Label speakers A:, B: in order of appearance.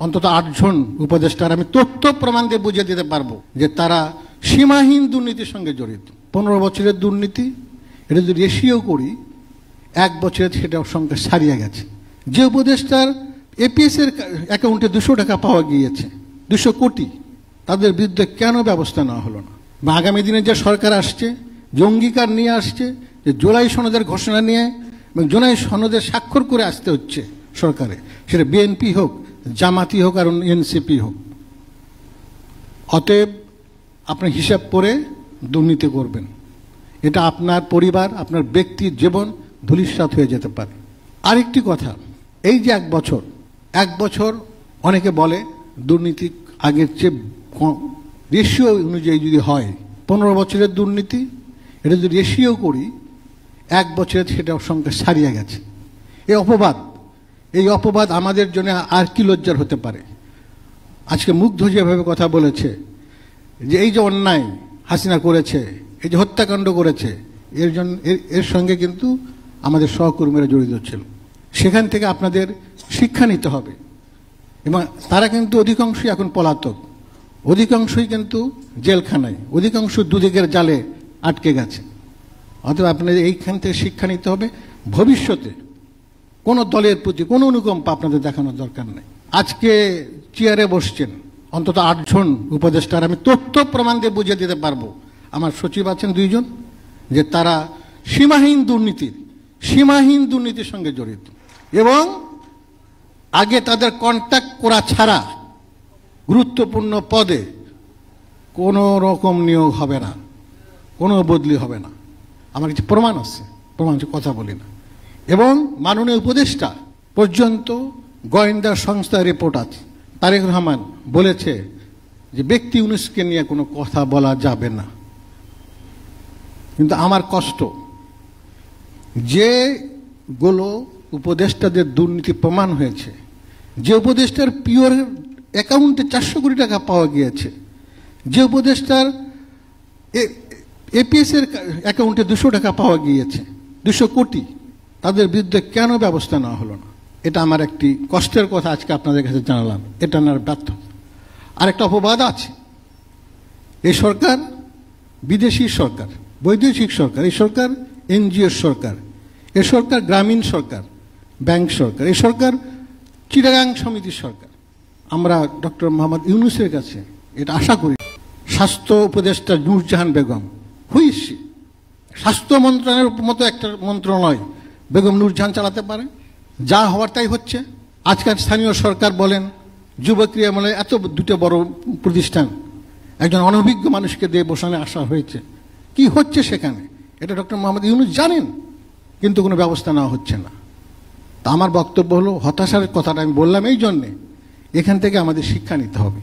A: অন্তত 8 জন উপদেষ্টার আমি তথ্য প্রমাণ দিয়ে বুঝিয়ে দিতে পারবো যে তারা সীমাহীন দুর্নীতির সঙ্গে জড়িত। 15 বছরের দুর্নীতি, এটা যদি রেশিও করি 1 বছরে সেটার সংখ্যা ছাড়িয়ে গেছে। যে উপদেষ্টার এপিএস এর অ্যাকাউন্টে 200 টাকা পাওয়া গিয়েছে, 200 কোটি, তাদের বিরুদ্ধে কেন ব্যবস্থা নেওয়া হলো না? বা আগামী দিনে যে সরকার আসছে, যে অঙ্গীকার নিয়ে আসছে, যে জুলাই সনদের ঘোষণা নিয়ে এবং জুলাই সনদের স্বাক্ষর করে আসতে হচ্ছে সরকারে, সেটা বিএনপি হোক, জামাতি হোক আর এনসিপি হোক। অতএব আপনি হিসাব করে দুর্নীতি করবেন, এটা আপনার পরিবার, আপনার ব্যক্তির জীবন ধূলিসাৎ হয়ে যেতে পারে। আরেকটি কথা, এই যে 1 বছর অনেকে বলে দুর্নীতি আগের চেয়ে রেশিও অনুযায়ী যদি হয়, 15 বছরের দুর্নীতি, এটা যদি রেশিও করি 1 বছরে সেটার সংখ্যা ছাড়িয়ে গেছে। এই অপবাদ আমাদের জন্য আর কি লজ্জার হতে পারে? আজকে মুগ্ধ যেভাবে কথা বলেছে যে এই যে অন্যায় হাসিনা করেছে, এই যে হত্যাকাণ্ড করেছে, এর সঙ্গে কিন্তু আমাদের সহকর্মীরা জড়িত ছিল। সেখান থেকে আপনাদের শিক্ষা নিতে হবে। এবং তারা কিন্তু অধিকাংশই এখন পলাতক, অধিকাংশই কিন্তু জেলখানায়, অধিকাংশ দুদিকের জালে আটকে গেছে। অতএব আপনাদের এইখান থেকে শিক্ষা নিতে হবে। ভবিষ্যতে কোনো দলের প্রতি কোনো অনুকম্পা আপনাদের দেখানোর দরকার নেই। আজকে চেয়ারে বসছেন অন্তত 8 জন উপদেষ্টার আমি তথ্য প্রমাণ দিয়ে বুঝিয়ে দিতে পারবো, আমার সচিব আছেন 2 জন, যে তারা সীমাহীন দুর্নীতির সঙ্গে জড়িত। এবং আগে তাদের কন্ট্যাক্ট করা ছাড়া গুরুত্বপূর্ণ পদে কোনো রকম নিয়োগ হবে না, কোনো বদলি হবে না। আমার কিছু প্রমাণ আছে, প্রমাণ কথা বলি না। এবং মাননীয় উপদেষ্টা পর্যন্ত গোয়েন্দা সংস্থার রিপোর্ট আছে, তারেক রহমান বলেছে যে ব্যক্তি 19কে নিয়ে কোনো কথা বলা যাবে না। কিন্তু আমার কষ্ট, যেগুলো উপদেষ্টাদের দুর্নীতি প্রমাণ হয়েছে, যে উপদেষ্টার পিওর অ্যাকাউন্টে 400 কোটি টাকা পাওয়া গিয়েছে, যে উপদেষ্টার এপিএস এর অ্যাকাউন্টে 200 টাকা পাওয়া গিয়েছে, 200 কোটি, তাদের বিরুদ্ধে কেন ব্যবস্থা নেওয়া হলো না? এটা আমার একটি কষ্টের কথা আজকে আপনাদের কাছে জানালাম। এটা আমার ব্যর্থতা। আরেকটা অপবাদ আছে, এই সরকার বিদেশি সরকার, বৈদেশিক সরকার, এই সরকার এনজিওর সরকার, এই সরকার গ্রামীণ সরকার, ব্যাংক সরকার, এই সরকার চিটাগাং সমিতির সরকার। আমরা ডক্টর মোহাম্মদ ইউনূসের কাছে এটা আশা করি। স্বাস্থ্য উপদেষ্টা নূরজাহান বেগম, হুইসি স্বাস্থ্য মন্ত্রণালয়ের মতো একটা মন্ত্রণালয় বেগম নূরজাহান চালাতে পারে? যা হওয়ার তাই হচ্ছে। আজকাল স্থানীয় সরকার বলেন, যুব ক্রিয়ামূলক, এত 2টা বড় প্রতিষ্ঠান, একজন অনভিজ্ঞ মানুষকে দিয়ে বসানো আসা হয়েছে। কি হচ্ছে সেখানে? এটা ডক্টর মোহাম্মদ ইউনূস জানেন, কিন্তু কোনো ব্যবস্থা নেওয়া হচ্ছে না। তা আমার বক্তব্য হলো, হতাশার কথাটা আমি বললাম এই জন্যে, এখান থেকে আমাদের শিক্ষা নিতে হবে।